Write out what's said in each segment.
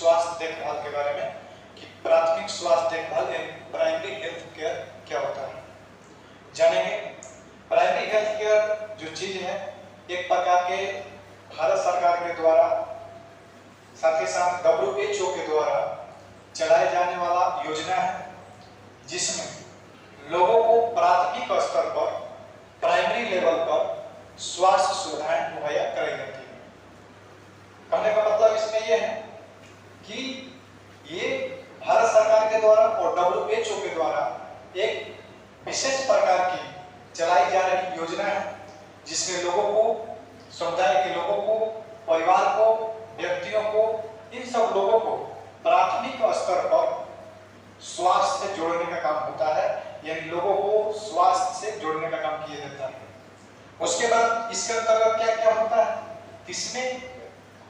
स्वास्थ्य देखभाल के बारे में कि प्राथमिक स्वास्थ्य देखभाल प्राइमरी हेल्थ केयर क्या होता है जानेंगे। प्राइमरी हेल्थ केयर जो चीज है एक प्रकार के भारत सरकार के द्वारा साथ ही साथ WHO के द्वारा चलाए जाने वाला योजना है, जिसमें लोगों को प्राथमिक स्तर पर प्राइमरी लेवल पर स्वास्थ्य सुविधाएं मुहैया कराई जाती है। कहने का मतलब इसमें यह है कि ये भारत सरकार के द्वारा और WHO के द्वारा एक विशेष प्रकार की चलाई जा रही योजना है, जिसमें लोगों को, समुदाय के लोगों को, परिवार को, व्यक्तियों को, इन सब लोगों को प्राथमिक स्तर पर स्वास्थ्य से जोड़ने का काम होता है, यानी लोगों को स्वास्थ्य से जोड़ने का काम किया जाता है। उसके बाद इसके अंतर्गत क्या क्या होता है, इसमें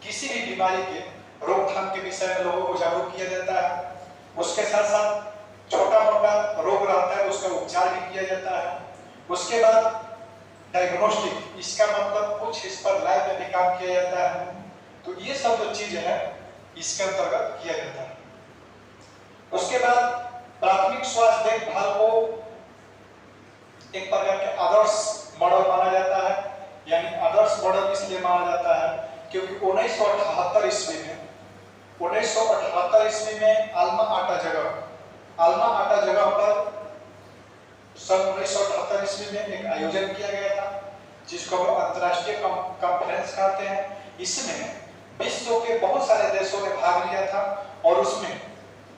किसी भी बीमारी के रोकथाम के विषय में लोगों को जागरूक किया जाता है। उसके साथ साथ छोटा मोटा रोग रहता है उसका उपचार भी किया जाता है। उसके बाद डायग्नोस्टिक, इसका मतलब कुछ इस पर लैब में भी काम किया जाता है। तो ये सब जो चीज है इसके अंतर्गत किया जाता है। उसके बाद प्राथमिक स्वास्थ्य देखभाल को एक प्रकार के आदर्श मॉडल माना जाता है, यानी आदर्श मॉडल इसलिए माना जाता है क्योंकि 1978 ईस्वी में आल्मा आटा जगह पर सन 1978 ईस्वी में एक आयोजन किया गया था, जिसको हम अंतर्राष्ट्रीय कॉन्फ्रेंस कहते हैं। इसमें विश्व के बहुत सारे देशों ने भाग लिया था और उसमें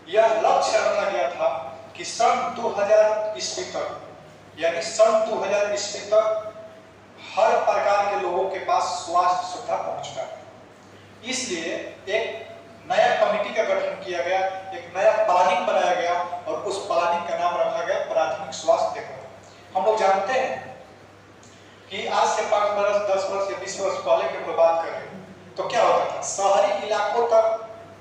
यह लक्ष्य रखा गया था कि सन 2000 ईस्वी तक, यानी सन 2000 ईस्वी तक हर प्रकार के लोगों के पास स्वास्थ्य सुविधा पहुंच पाए। इसलिए एक नया कमेटी का गठन किया गया, एक नया प्लानिंग बनाया गया और उस प्लानिंग का नाम रखा गया प्राथमिक स्वास्थ्य देखभाल। हम लोग जानते हैं कि आज से 5 वर्ष, 10 वर्ष या 20 वर्ष पहले की बात करें तो क्या होता था, शहरी इलाकों तक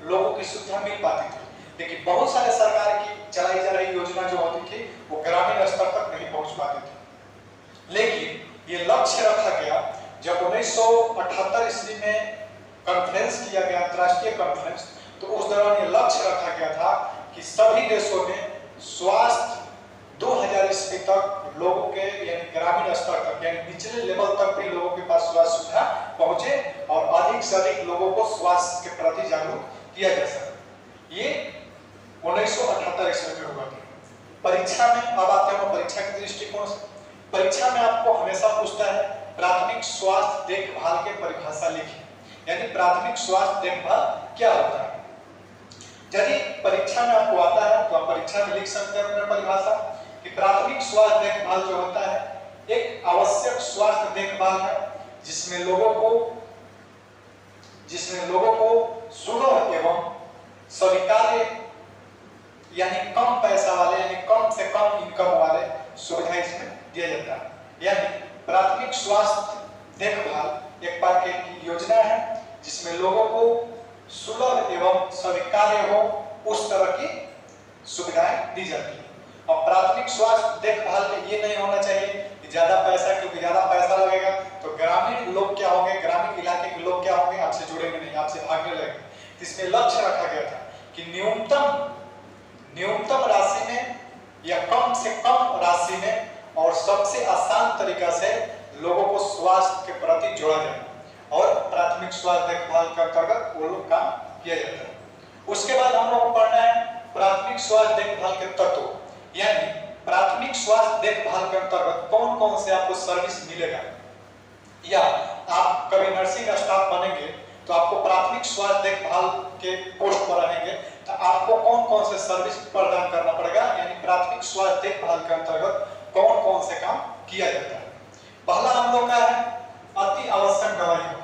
लोगों की सुविधा मिल पाती थी, लेकिन बहुत सारे सरकार की चलाई जा रही योजना जो होती थी वो ग्रामीण स्तर तक नहीं पहुंच पाती थी। लेकिन ये लक्ष्य रखा गया जब 1978 ईस्वी में कॉन्फ्रेंस किया गया, अंतर्राष्ट्रीय कॉन्फ्रेंस, तो उस दौरान ये लक्ष्य रखा गया था कि सभी देशों में स्वास्थ्य 2000 ईस्वी तक लोगों के, यानी ग्रामीण स्तर तक, यानी निचले लेवल तक भी लोगों के पास स्वास्थ्य सुविधा पहुंचे और अधिक से अधिक लोगों को स्वास्थ्य के प्रति जागरूक किया जा सके। ये 1978 ईस्वी में हुआ था। परीक्षा में अब आते हैं परीक्षा के दृष्टिकोण से। परीक्षा में आपको हमेशा पूछता है प्राथमिक स्वास्थ्य देखभाल के परिभाषा लिखिए, यानी प्राथमिक स्वास्थ्य देखभाल क्या होता है। यदि परीक्षा में आपको आता है तो आप परीक्षा में लिख सकते हैं अपना परिभाषा कि प्राथमिक स्वास्थ्य देखभाल जो होता है एक आवश्यक स्वास्थ्य देखभाल है जिसमें लोगों को सुलभ एवं स्वीकार्य, यानी कम पैसा वाले, यानी कम से कम इनकम वाले सुविधा इसमें दिया जाता है। यानी प्राथमिक स्वास्थ्य देखभाल एक प्रकार की योजना है जिसमें लोगों को सुलभ एवं स्वीकार्य हो उस तरह की सुविधाएं दी जाती है। और प्राथमिक स्वास्थ्य देखभाल में ये नहीं होना चाहिए कि ज्यादा पैसा, क्योंकि ज्यादा पैसा लगेगा तो ग्रामीण लोग क्या होंगे, ग्रामीण इलाके के लोग क्या होंगे, आपसे जुड़ेंगे नहीं, आपसे भागने लगेंगे। इसमें लक्ष्य रखा गया था कि न्यूनतम राशि में या कम से कम राशि में और सबसे आसान तरीका से लोगों को स्वास्थ्य के प्रति जोड़ा जाए और प्राथमिक स्वास्थ्य देखभाल के अंतर्गत वो लोग काम किया जाता है। उसके बाद हम लोग को पढ़ना है प्राथमिक स्वास्थ्य देखभाल के तत्व, यानी प्राथमिक स्वास्थ्य देखभाल के अंतर्गत कौन कौन से आपको सर्विस मिलेगा, या आप कभी नर्सिंग स्टाफ बनेंगे तो आपको प्राथमिक स्वास्थ्य देखभाल के पोस्ट पर रहेंगे तो आपको कौन कौन से सर्विस प्रदान करना पड़ेगा, यानी प्राथमिक स्वास्थ्य देखभाल के अंतर्गत कौन कौन से काम किया जाता है। पहला हम लोग का है अति आवश्यक दवाइयां।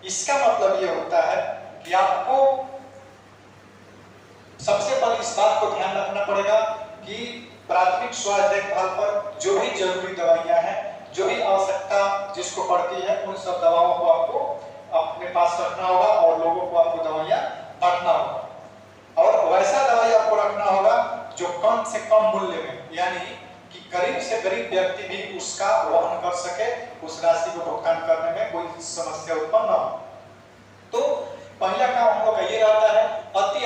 इसका मतलब ये होता है कि आपको सबसे पहले इस बात को ध्यान रखना पड़ेगा कि प्राथमिक स्वास्थ्य देखभाल पर जो भी जरूरी दवाइयां हैं, जो भी आवश्यकता जिसको पड़ती है, उन सब दवाओं को आपको अपने पास रखना होगा और लोगों को आपको दवाइयां बांटना होगा। और वैसा दवाई आपको रखना होगा जो कम से कम मूल्य में, यानी कि गरीब से गरीब व्यक्ति भी उसका वहन कर सके, उस राशि को भुगतान करने में कोई समस्या उत्पन्न न हो। तो पहला काम हम लोग का ये रहता है अति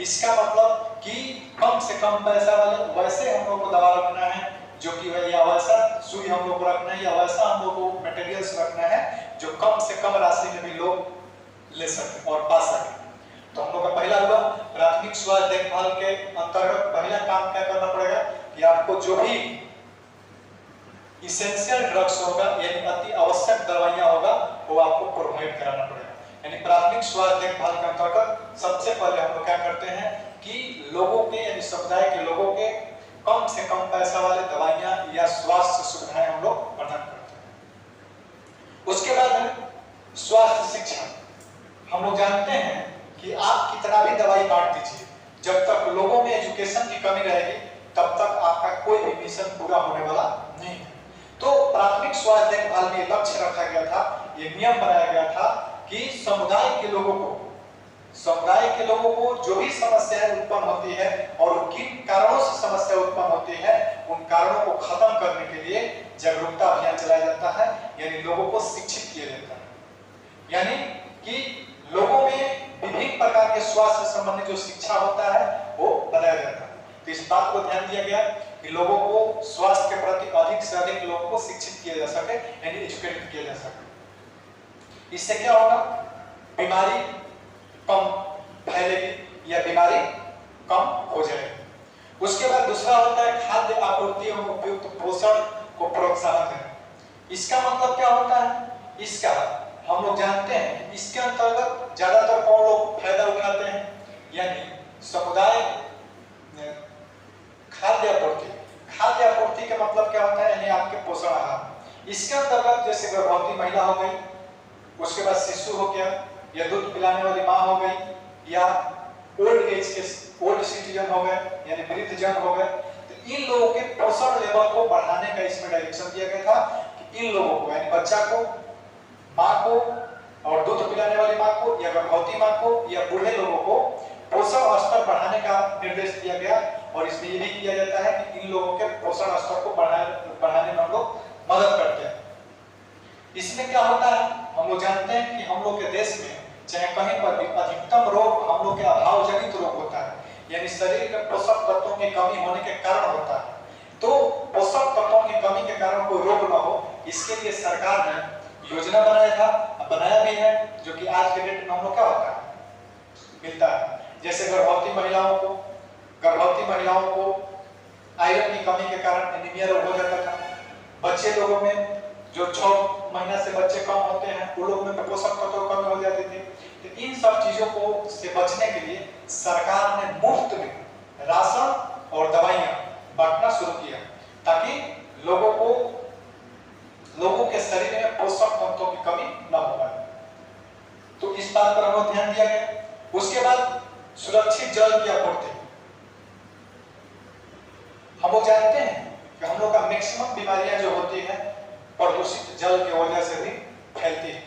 इसका मतलब कि कम से कम पैसा वाले वैसे हम लोग को दवा रखना है जो कि या वैसा सुई हम लोग को रखना है या वैसा हम लोग को मटेरियल्स रखना है जो कम से कम राशि में भी लोग ले सके और पा सके। तो हम लोग का पहला हुआ प्राथमिक स्वास्थ्य देखभाल के अंतर्गत पहला काम क्या करना पड़ेगा कि आपको जो भी इसेंशियल ड्रग्स होगा यानी अति आवश्यक दवाइयां होगा वो आपको प्रोवाइड कराना पड़ेगा। यानी प्राथमिक स्वास्थ्य देखभाल के अंतर्गत सबसे पहले हम लोग क्या करते हैं कि लोगों के यानी समुदाय के लोगों के कम से कम पैसा वाले दवाइयां या स्वास्थ्य सुविधाएं हम लोग प्रदान करते हैं। उसके बाद है स्वास्थ्य शिक्षा। हम लोग जानते हैं कि आप कितना भी दवाई बांट दीजिए, जब तक लोगों में एजुकेशन की कमी रहेगी तब तक आपका कोई भी मिशन पूरा होने वाला नहीं है। तो प्राथमिक स्वास्थ्य देखभाल में लक्ष्य रखा गया था, ये नियम बनाया गया था कि समुदाय के लोगों को जो भी समस्याएं उत्पन्न होती है और किन कारणों से समस्या उत्पन्न होती है उन कारणों को खत्म करने के लिए जागरूकता अभियान चलाया जाता है, यानी लोगों को शिक्षित किया जाता है। यानी कि लोगों में विभिन्न प्रकार के स्वास्थ्य संबंधी जो शिक्षा होता है वो बताया जाता है। तो इस बात को ध्यान दिया गया कि लोगों को स्वास्थ्य के प्रति अधिक से अधिक लोगों को शिक्षित किया जा सके, यानी एजुकेटेड किया जा सके। इससे क्या होगा, बीमारी कम फैलेगी या बीमारी कम हो जाएगी। उसके बाद दूसरा होता है खाद्य आपूर्ति एवं उपयुक्त पोषण को प्रोत्साहन देना। इसका मतलब क्या होता है, इसका हम लोग जानते हैं इसके अंतर्गत ज्यादातर कौन लोग फायदा उठाते हैं, यानी समुदाय खाद्य आपूर्ति का मतलब क्या होता है, यानी आपके पोषण आहार। इसके अंतर्गत जैसे गर्भवती महिला हो गई, उसके बाद शिशु हो गया या दूध पिलाने वाली माँ हो गई या ओल्ड सिटीजन हो गए यानी वृद्ध जन हो गए। तो इन लोगों के पोषण लेवल को बढ़ाने का इसमें डायरेक्शन दिया गया था कि इन लोगों को यानी बच्चा को, माँ को और दूध पिलाने वाली माँ को या गर्भवती माँ को या बूढ़े लोगों को पोषण स्तर बढ़ाने का निर्देश दिया गया। और इसमें ये भी किया जाता है कि इन लोगों के पोषण स्तर को बढ़ाने में हम लोग मदद करते हैं। इसमें क्या होता है, हम लोग जानते हैं कि हम लोग के देश में चाहे कहीं पर भी अधिकतम रोग हम लोग के अभाव जनित रोग होता है, यानी शरीर में पोषक तत्वों की कमी होने के कारण होता है। तो पोषक तत्वों की कमी के कारण कोई रोग न हो, इसके लिए सरकार ने योजना बनाया भी है, जो कि आज के डेट में हम लोग क्या होता है मिलता है। जैसे गर्भवती महिलाओं को आयरन की कमी के कारण एनीमिया रोग हो जाता था। बच्चे लोगों में जो 6 महीना से बच्चे कम होते हैं उन लोगों में पोषक तत्व कमी हो जाती थी। तो इन सब चीजों को से बचने के लिए सरकार ने मुफ्त में राशन और दवाइयां बांटना शुरू किया ताकि लोगों के शरीर में पोषक तत्वों की कमी न हो पाए। तो इस बात पर हम ध्यान दिया गया। उसके बाद सुरक्षित जल की आपूर्ति। हम लोग जानते हैं कि हम लोग का मैक्सिमम बीमारियां जो होती है प्रदूषित जल की वजह से भी फैलती है।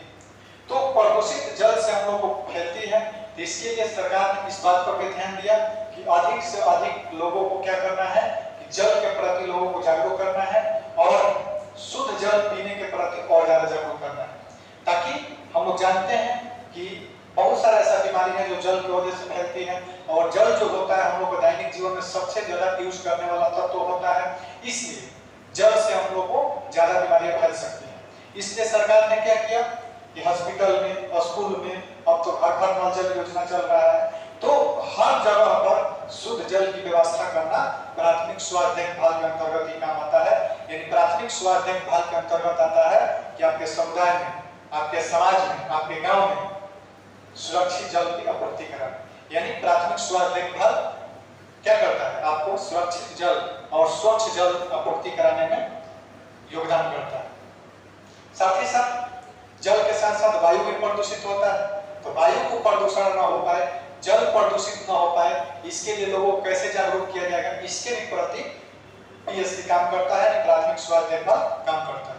तो प्रदूषित जल से हम लोग को फैलती है, तो इसके लिए सरकार ने इस बात पर भी ध्यान दिया कि अधिक से अधिक लोगों को क्या करना है कि जल के प्रति लोगों को जागरूक करना है और शुद्ध जल पीने के प्रति और ज्यादा जागरूक करना है। ताकि हम लोग जानते हैं कि बहुत सारा ऐसा बीमारी है जो जल की वजह से फैलती है, और जल जो होता है हम लोग को दैनिक जीवन में सबसे ज्यादा यूज करने वाला तत्व होता है, इसलिए जल से हम लोग को ज्यादा बीमारियां फैल सकती हैं। इसलिए सरकार ने क्या किया कि हॉस्पिटल में, स्कूल में अब तो घर घर नल जल योजना चल रहा है, तो हर जगह पर शुद्ध जल की व्यवस्था करना प्राथमिक स्वास्थ्य देखभाल के अंतर्गत ही काम आता है। यानी प्राथमिक स्वास्थ्य देखभाल के अंतर्गत आता है कि आपके समुदाय में, आपके समाज में, आपके गांव में सुरक्षित जल की आपूर्ति कराना। यानी प्राथमिक स्वास्थ्य देखभाल क्या करता है, आपको सुरक्षित जल और स्वच्छ जल आपूर्ति कराने में योगदान करता है। साथ ही साथ जल के साथ साथ वायु भी प्रदूषित होता है, तो वायु को प्रदूषण न हो पाए, जल प्रदूषित न हो पाए, इसके लिए लोगों को कैसे जागरूक किया जाएगा, इसके प्रति पीएससी काम करता है, प्राथमिक स्वास्थ्य देखभाल काम करता है।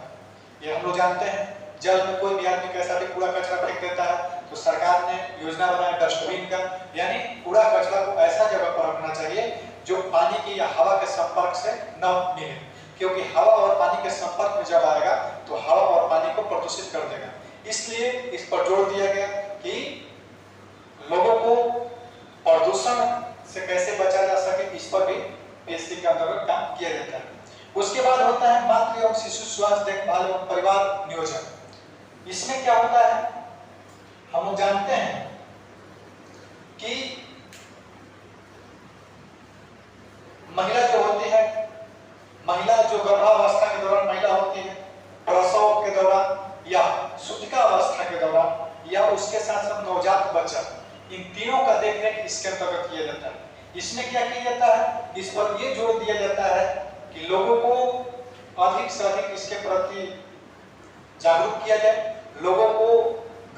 ये हम लोग जानते हैं जल में कोई भी आदमी कैसा भी कूड़ा कचरा फेंक देता है, तो सरकार ने योजना बनाया डस्टबिन का, यानी कूड़ा कचरा को ऐसा जगह पर रखना चाहिए जो पानी की या हवा के संपर्क से न मिले, क्योंकि हवा और पानी के संपर्क में जब आएगा तो हवा और पानी को प्रदूषित कर देगा। इसलिए इस पर जोर दिया गया कि लोगों को प्रदूषण स्वास्थ्य देखभाल एवं परिवार नियोजन। इसमें क्या होता है, हम लोग जानते हैं कि महिला जो होती है, महिला जो गर्भावस्था के दौरान महिला होती है, प्रसव के दौरान या सूतिका अवस्था के दौरान या उसके साथ साथ नवजात बच्चा, इन तीनों का देखरेख इसके अंतर्गत किया जाता है। इसमें क्या किया जाता है, इस पर यह जोर दिया जाता है कि लोगों को अधिक से अधिक इसके प्रति जागरूक किया जाए, लोगों को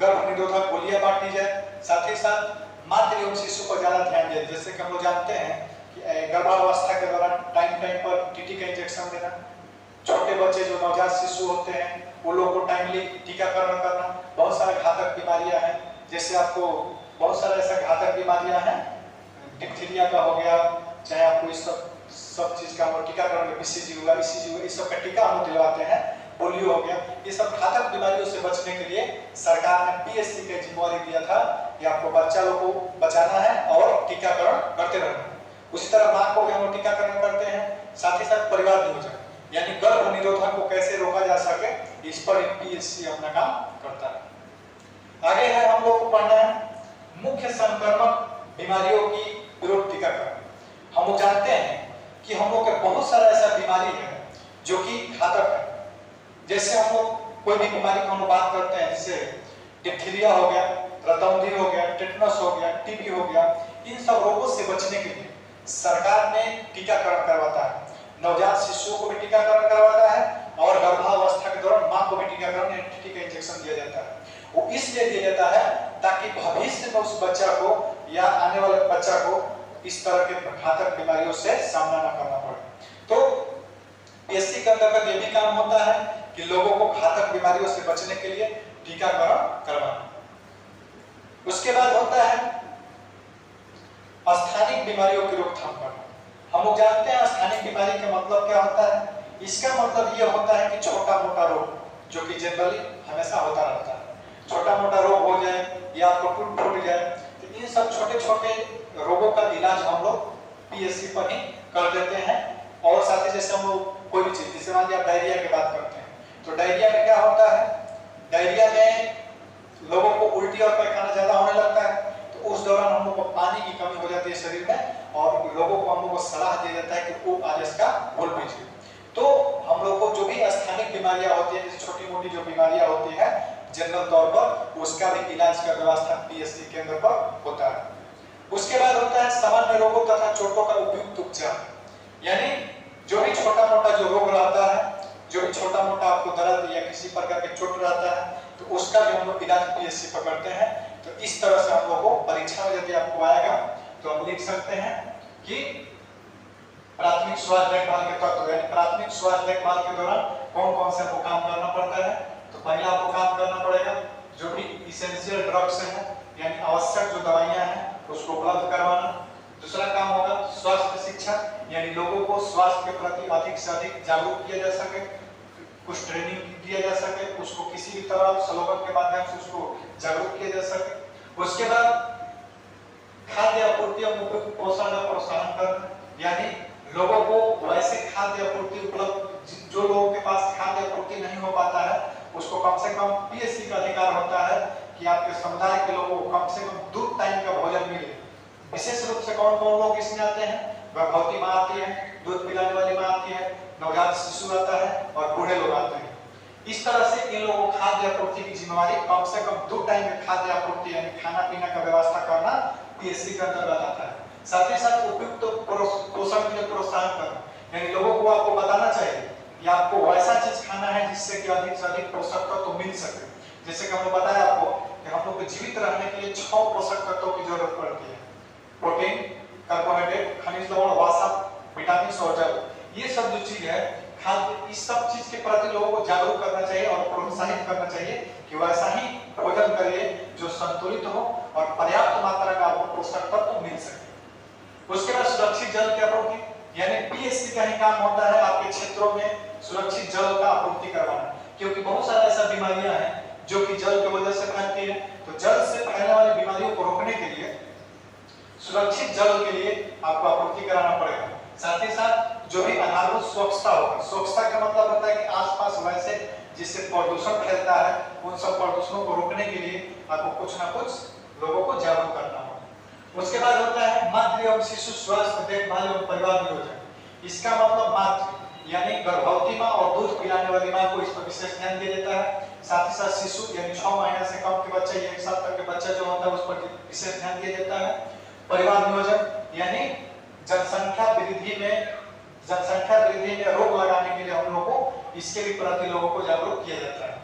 गर्भ निरोधक गोलियां बांटी जाए, साथ ही साथ मातृ एवं शिशु पर ज्यादा ध्यान दिया। जैसे कि हम लोग जानते हैं कि गर्भावस्था के दौरान टाइम पर टीटी का इंजेक्शन देना, छोटे बच्चे जो नवजात शिशु होते हैं वो लोगों को टाइमली टीकाकरण करना। बहुत सारे घातक बीमारियां हैं, जैसे आपको बहुत सारे ऐसा घातक बीमारियां हैं, डिप्थीरिया का हो गया, चाहे आपको इस सब चीज का हम टीकाकरण, बीसीजी हुआ, ईसीजी हुआ, इस सब का टीका हम दिलवाते हैं, पोलियो हो गया। ये सब घातक बीमारियों से बचने के लिए सरकार ने पीएससी का जिम्मेवारी दिया था कि आपको बच्चा लोग को बचाना है और टीकाकरण करते रहना। उसी तरह मां को भी हम टीकाकरण करते हैं, साथ ही साथ परिवार नियोजन यानी गर्भ निरोधक को कैसे रोका जा सके, इस पर पीएससी अपना काम करता है। आगे है हम लोग को पढ़ना है मुख्य संक्रमक बीमारियों की विरोध टीकाकरण। हम लोग जानते हैं कि हम लोग के बहुत सारा ऐसा बीमारी है जो कि घातक है। जैसे हम लोग कोई भी बीमारी की हम बात करते हैं, जैसे डिप्थीरिया हो गया, रतौंधी हो गया, टेटनस हो गया, टीबी हो गया, इन सब रोगों से बचने के लिए सरकार ने टीकाकरण करवाता है। नवजात शिशुओं को भी टीकाकरण करवाता है और गर्भावस्था के दौरान मां को भी टीकाकरण टीटी का इंजेक्शन दिया जाता है। वो इसलिए दिया जाता है ताकि भविष्य में उस बच्चा को या आने वाले बच्चा को इस तरह के घातक बीमारियों से सामना न करना पड़े। तो पीएससी के अंतर्गत ये भी काम होता है कि लोगों को घातक बीमारियों से बचने के लिए टीकाकरण करवाना। उसके बाद होता है स्थानिक बीमारियों की रोकथाम करना। हम लोग जानते हैं स्थानिक बीमारी का मतलब क्या होता है। इसका मतलब ये होता है कि छोटा मोटा रोग जो कि जनरली हमेशा होता रहता है, छोटा मोटा रोग हो जाए या आपको टूट जाए, तो इन सब छोटे छोटे रोगों का इलाज हम लोग पीएससी पर ही कर देते हैं। और साथ ही जैसे हम लोग कोई भी चीज, जैसे मान लिया डायरिया की बात करते हैं, तो डायरिया में क्या होता है, डायरिया में लोगों को उल्टी और पैखाना ज्यादा होने लगता है, तो उस दौरान हम लोग को पानी की कमी हो जाती है शरीर में और लोगों को हम लोग को सलाह दिया जाता है कि वो आरएस का घोल पीजिए। तो हम लोग को जो भी स्थानिक बीमारियां होती है, जैसे छोटी मोटी जो बीमारियां होती है जनरल तौर पर, उसका भी इलाज का व्यवस्था पीएससी के अंदर पर होता है। उसके बाद होता है सामान्य रोगों तथा चोटों का उपयुक्त उपचार, यानी जो भी छोटा मोटा जो रोग रहता है, जो भी छोटा मोटा आपको दर्द या किसी प्रकार के चोट रहता है, तो उसका भी हम लोग इलाज पीएससी पर करते हैं। तो इस तरह से हम लोग को परीक्षा में यदि आपको आएगा तो हम लिख सकते हैं कि प्राथमिक स्वास्थ्य देखभाल के तत्व, यानी प्राथमिक स्वास्थ्य देखभाल के दौरान कौन कौन से आपको काम करना पड़ता है। तो पहला आपको काम करना पड़ेगा जो भी इसेंशियल ड्रग्स है, यानी आवश्यक जो दवाइयां हैं उसको उपलब्ध करवाना। दूसरा काम होगा स्वास्थ्य शिक्षा, यानी लोगों को स्वास्थ्य के प्रति अधिक से अधिक जागरूक किया जा सके, कुछ ट्रेनिंग दिया जा सके, उसको किसी भी तरह स्लोगन के माध्यम से उसको जागरूक किया जा सके। उसके बाद खाद्य आपूर्ति और उपयुक्त पोषण का प्रोत्साहन करना, यानी लोगों को वैसे खाद्य आपूर्ति उपलब्ध, जो लोगों के पास खाद्य आपूर्ति नहीं हो पाता है उसको कम से कम पीएससी का अधिकार होता है कि आपके समुदाय के लोगों को कम से कम 2 टाइम का भोजन मिले। विशेष रूप से कौन कौन लोग इसमें आते हैं, गर्भवती माँ आती है, दूध पिलाने वाली माँ आती है, नवजात शिशु आता है और बूढ़े लोग आते हैं। इस तरह से इन लोगों को खाद्य आपूर्ति की जिम्मेवारी, कम से कम 2 टाइम में खाद्य आपूर्ति यानी खाना पीना का व्यवस्था करना पीएससी के अंतर्गत आता है। साथ ही साथ उपयुक्त पोषण के लिए प्रोत्साहन करना, यानी लोगों को आपको बताना चाहिए कि आपको वैसा चीज खाना है जिससे कि अधिक से अधिक पोषक तत्व मिल सके। जैसे कि हमने बताया आपको कि हम लोग को जीवित रहने के लिए 6 पोषक तत्वों की जरूरत पड़ती है, प्रोटीन, कार्बोहाइड्रेट, खनिज लवण, वसा, विटामिन और जल। ये सब जो चीज है खाद्य, इस सब चीज के प्रति लोगों को जागरूक करना चाहिए और प्रोत्साहित करना चाहिए कि वैसा ही भोजन करिए जो संतुलित हो और पर्याप्त मात्रा का आपको पोषक तत्व मिल सके। उसके बाद सुरक्षित जल की आपूर्ति, यानी पीएससी का ही काम होता है आपके क्षेत्रों में सुरक्षित जल का आपूर्ति करवाना, क्योंकि बहुत सारी ऐसा बीमारियां हैं जो कि जल की वजह से फैलती है। तो जल से फैलने वाली बीमारियों को रोकने के लिए सुरक्षित जल के लिए आपको आपूर्ति कराना पड़ेगा। साथ ही साथ जो भी आधारभूत स्वच्छता होगा, स्वच्छता का मतलब होता है कि आसपास वैसे जिससे प्रदूषण फैलता है उन सब प्रदूषणों को रोकने के लिए आपको कुछ ना कुछ लोगों को जागरूक करना होगा। उसके बाद होता है मातृ एवं शिशु स्वास्थ्य देखभाल एवं परिवार नियोजन। इसका मतलब मातृ यानी गर्भवती माँ और दूध पिलाने वाली माँ को इस पर विशेष ध्यान दिया जाता है। साथ ही साथ शिशु यानी 6 महीने से कम के बच्चे, 1 साल तक के बच्चा जो होता है उस पर विशेष ध्यान दिया जाता है। परिवार नियोजन यानी जनसंख्या वृद्धि में रोक लगाने के लिए हम लोगों को इसके भी प्रति लोगों को जागरूक किया जाता है।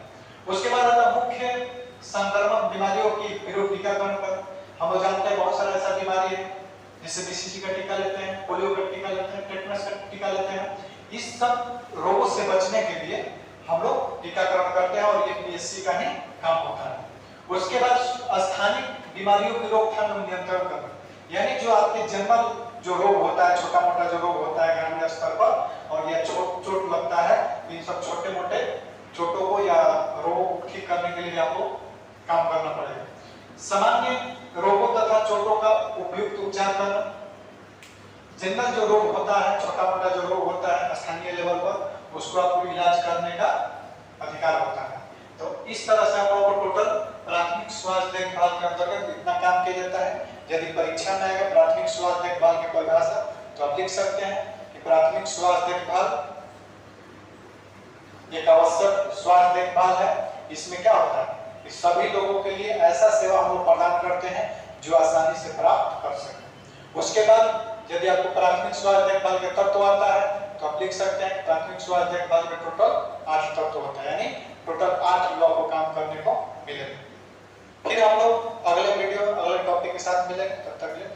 उसके बाद आता मुख्य संक्रमण बीमारियों की विरोध टीकाकरण पर। हम लोग जानते हैं बहुत सारा ऐसा बीमारी है जैसे बीसीजी का टीका लेते हैं, पोलियो का टीका लेते हैं, टेटनस का टीका लेते हैं। इस सब रोगों से बचने के लिए हम लोग टीकाकरण करते हैं और ये पीएससी का ही काम होता है। उसके बाद स्थानीय बीमारियों की रोकथाम एवं नियंत्रण करना, यानी जो आपके जनरल जो रोग होता है, छोटा मोटा जो रोग होता है ग्रामीण स्तर पर और या चोट लगता है, इन सब छोटे मोटे चोटों को या रोग ठीक करने के लिए आपको काम करना पड़ेगा। सामान्य रोगों तथा चोटों का उपयुक्त उपचार करना, जनरल जो रोग होता है, छोटा मोटा जो रोग होता है स्थानीय लेवल पर, उसको आपको इलाज करने का अधिकार होता है। तो इस तरह से आप लोगों को टोटल प्राथमिक स्वास्थ्य देखभाल के अंतर्गत इतना काम किया जाता है। यदि परीक्षा में आएगा प्राथमिक स्वास्थ्य देखभाल की परिभाषा तो आप लिख सकते हैं कि प्राथमिक स्वास्थ्य देखभाल एक आवश्यक स्वास्थ्य देखभाल है। इसमें क्या होता है कि सभी लोगों के लिए ऐसा सेवा हम लोग प्रदान करते हैं जो आसानी से प्राप्त कर सकें। उसके बाद यदि आपको प्राथमिक स्वास्थ्य देखभाल के तत्व आता है तो आप लिख सकते हैं प्राथमिक स्वास्थ्य देखभाल में टोटल 8 तत्व होता है, यानी टोटल 8 लॉ को काम करने को मिलेगा। फिर हम लोग अगले वीडियो अगले टॉपिक के साथ मिलेंगे, तब तक के लिए।